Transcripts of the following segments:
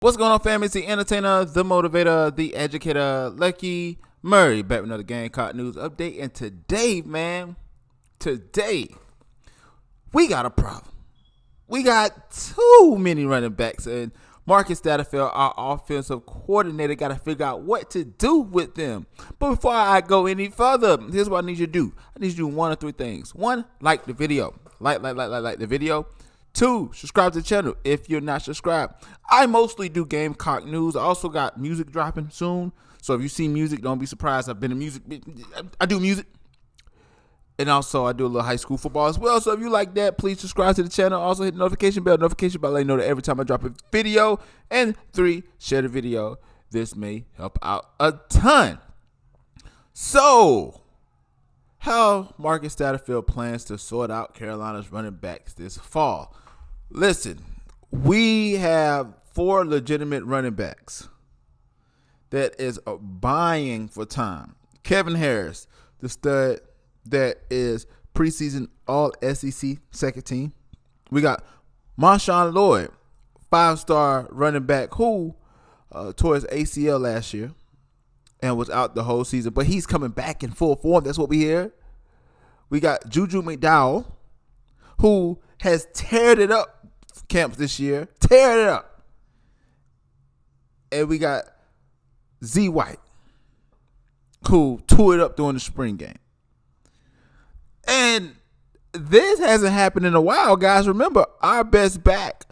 What's going on, fam? It's the entertainer, the motivator, the educator, Lucky Murray, back with another Gamecock news update. And today, we got a problem. We got too many running backs, and Marcus Satterfield, our offensive coordinator, got to figure out what to do with them. But before I go any further, here's what I need you to do. I need you to do one of three things. One, like the video. Like the video. 2, subscribe to the channel if you're not subscribed. I mostly do Gamecock news. I also got music dropping soon. So if you see music, don't be surprised. I've been in music. I do music. And also, I do a little high school football as well. So if you like that, please subscribe to the channel. Also, hit the notification bell. Notification bell, let you know that every time I drop a video. And 3, share the video. This may help out a ton. So, how Marcus Satterfield plans to sort out Carolina's running backs this fall. Listen, we have 4 legitimate running backs that is buying for time. Kevin Harris, the stud that is preseason All-SEC second team. We got MarShawn Lloyd, 5-star running back who tore his ACL last year and was out the whole season, but he's coming back in full form. That's what we hear. We got Juju McDowell, who has teared it up camps this year. Teared it up. And we got Z White, who tore it up during the spring game. And this hasn't happened in a while, guys. Remember, our best back,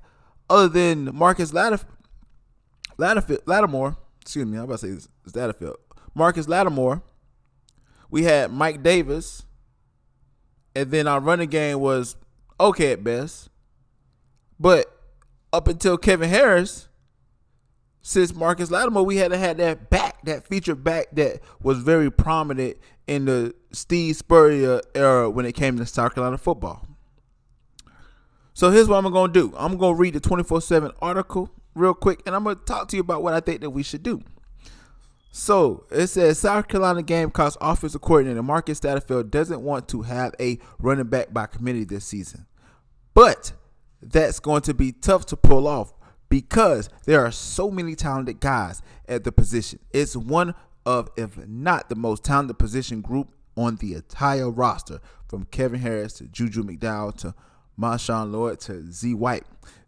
other than Marcus Lattimore, excuse me, I'm about to say Satterfield. Marcus Lattimore. We had Mike Davis. And then our running game was okay at best. But up until Kevin Harris, since Marcus Lattimore, we had to have that back, that feature back that was very prominent in the Steve Spurrier era when it came to South Carolina football. So here's what I'm going to do. I'm going to read the 24/7 article real quick, and I'm going to talk to you about what I think that we should do. So it says South Carolina Gamecocks offensive coordinator Marcus Satterfield doesn't want to have a running back by committee this season. But that's going to be tough to pull off because there are so many talented guys at the position. It's one of, if not the most talented position group on the entire roster, from Kevin Harris to Juju McDowell to MarShawn Lloyd to Z White.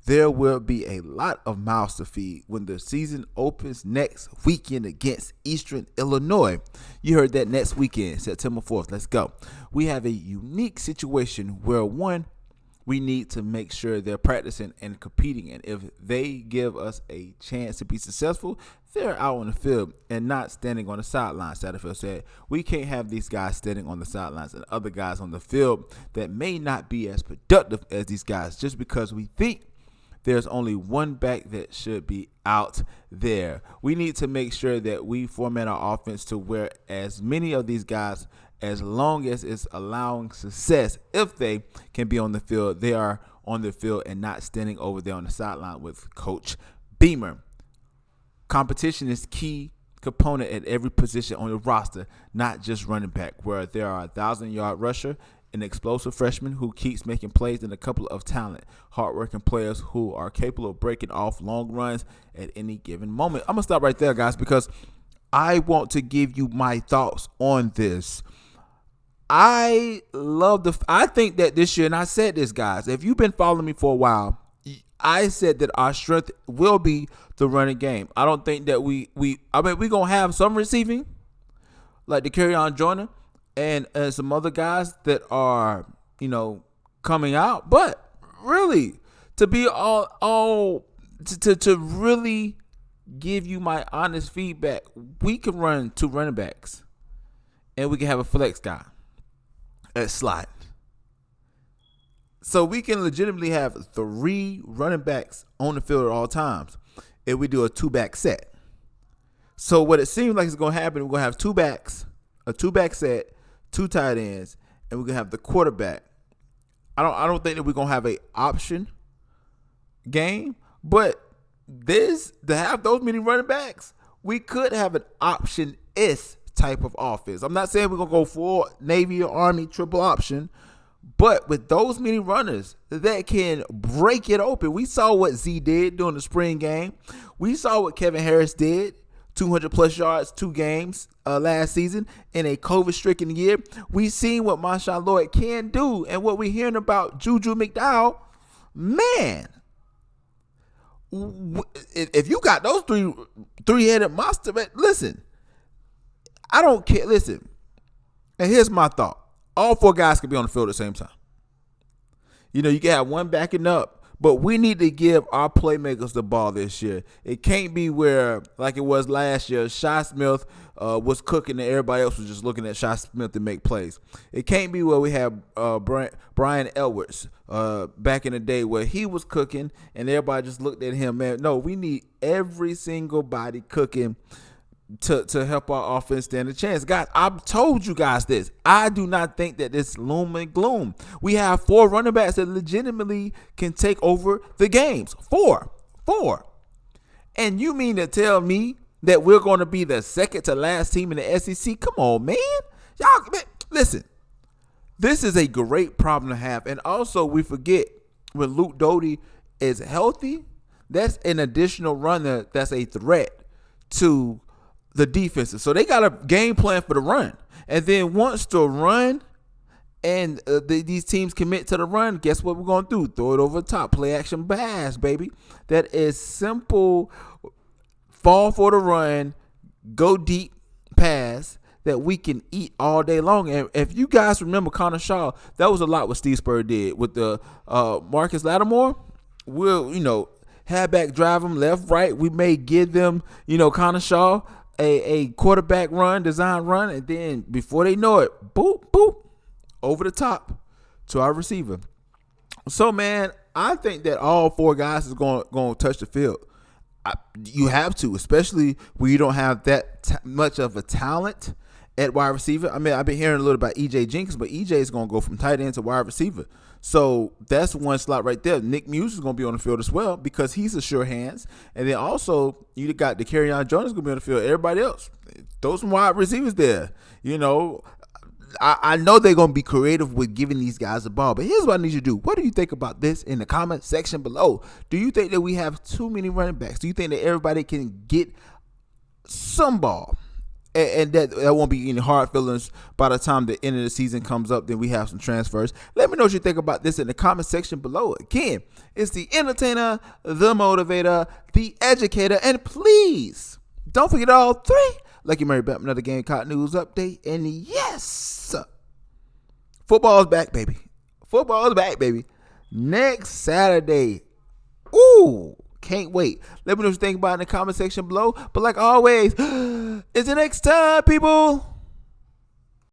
There will be a lot of mouths to feed when the season opens next weekend against Eastern Illinois. You heard that, next weekend, September 4th. Let's go. We have a unique situation where, one, we need to make sure they're practicing and competing. And if they give us a chance to be successful, they're out on the field and not standing on the sidelines, Satterfield said. We can't have these guys standing on the sidelines and other guys on the field that may not be as productive as these guys just because we think there's only one back that should be out there. We need to make sure that we format our offense to where as many of these guys, as long as it's allowing success, if they can be on the field, they are on the field and not standing over there on the sideline with Coach Beamer. Competition is key component at every position on the roster, not just running back, where there are a 1,000-yard rusher, an explosive freshman who keeps making plays, and a couple of talent, hardworking players who are capable of breaking off long runs at any given moment. I'm going to stop right there, guys, because I want to give you my thoughts on this. I think that this year, and I said this, guys, if you've been following me for a while, I said that our strength will be the running game. I don't think that we're going to have some receiving, like the Carolina Joyner and some other guys that are, coming out. But really, to be to really give you my honest feedback, we can run 2 running backs, and we can have a flex guy at slot. So we can legitimately have 3 running backs on the field at all times if we do a 2-back set. So what it seems like is going to happen, we're going to have 2 backs, a 2-back set, 2 tight ends, and we're going to have the quarterback. I don't think that we're going to have a option game, but to have those many running backs, we could have an option-ish type of offense. I'm not saying we're going to go full Navy or Army triple option, But with those many runners that can break it open, we saw what Z did during the spring game. We saw what Kevin Harris did, 200-plus yards, 2 games last season in a COVID-stricken year. We seen what MarShawn Lloyd can do, and what we're hearing about Juju McDowell, man. If you got those three-headed monster, man, listen, I don't care. Listen, and here's my thought. All 4 guys can be on the field at the same time. You know, you can have one backing up, but we need to give our playmakers the ball this year. It can't be where, like it was last year, Shi Smith was cooking and everybody else was just looking at Shi Smith to make plays. It can't be where we have Brian Edwards back in the day where he was cooking and everybody just looked at him. Man, no, we need every single body cooking to help our offense stand a chance. Guys, I've told you guys this. I do not think that this loom and gloom. We have 4 running backs that legitimately can take over the games. 4. And you mean to tell me that we're going to be the second to last team in the SEC? Come on, man. Y'all, man, listen. This is a great problem to have. And also, we forget when Luke Doty is healthy, that's an additional runner that's a threat to the defenses. So they got a game plan for the run. And then once the run and these teams commit to the run, guess what we're going to do? Throw it over the top. Play action pass, baby. That is simple. Fall for the run. Go deep pass that we can eat all day long. And if you guys remember Connor Shaw, that was a lot what Steve Spurrier did with the Marcus Lattimore. We'll, halfback drive them left, right. We may give them, Connor Shaw a quarterback run, design run, and then before they know it, boop, boop, over the top to our receiver. So, man, I think that all 4 guys is going to touch the field. You have to, especially when you don't have that much of a talent at wide receiver. I mean, I've been hearing a little about E.J. Jenkins, but E.J. is going to go from tight end to wide receiver. So that's one slot right there. Nick Muse is going to be on the field as well because he's a sure hands. And then also you got the Carolina Jones going to be on the field. Everybody else, throw some wide receivers there. I know they're going to be creative with giving these guys the ball. But here's what I need you to do. What do you think about this in the comment section below? Do you think that we have too many running backs? Do you think that everybody can get some ball? And that won't be any hard feelings by the time the end of the season comes up. Then we have some transfers. Let me know what you think about this in the comment section below. Again, it's the entertainer, the motivator, the educator, and please don't forget all 3. Lucky Murray back with another Gamecock news update. And yes, football's back, baby. Football's back, baby. Next Saturday. Ooh. Can't wait. Let me know what you think about it in the comment section below. But like always, until next time, people.